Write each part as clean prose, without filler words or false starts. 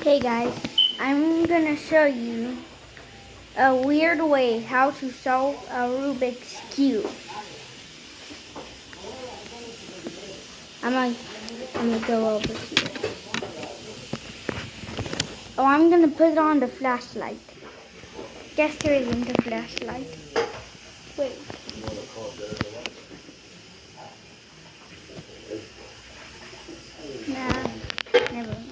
Hey guys, I'm gonna show you a weird way how to solve a Rubik's Cube. I'm gonna go over here. Oh, I'm gonna put it on the flashlight. Guess there isn't a flashlight. Wait. Nah, never mind.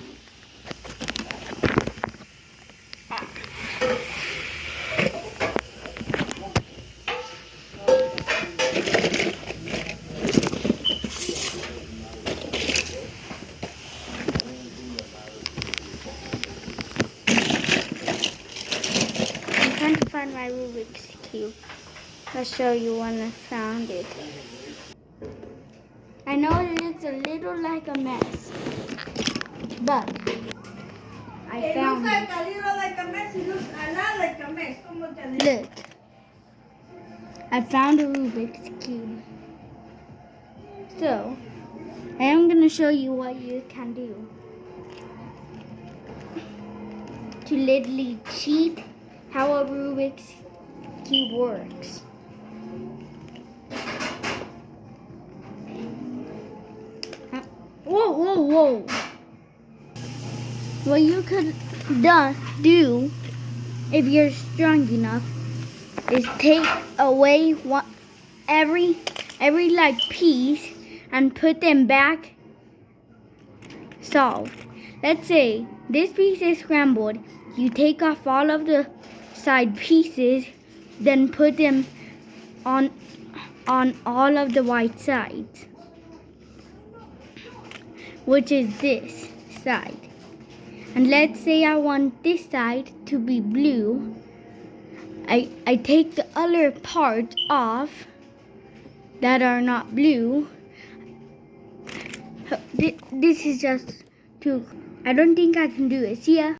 I'm trying to find my Rubik's Cube. I'll show you when I found it. I know it looks a little like a mess, but I found it. A little like a mess. It looks a lot like a mess. Look, I found a Rubik's Cube. So, I am going to show you what you can do to literally cheat how a Rubik's Cube works. Whoa. What you could do if you're strong enough is take away every like piece and put them back solved. Let's say this piece is scrambled. You take off all of the side pieces, then put them on all of the white sides, which is this side. And let's say I want this side to be blue. I take the other parts off that are not blue. This is just too, I don't think I can do it. See ya.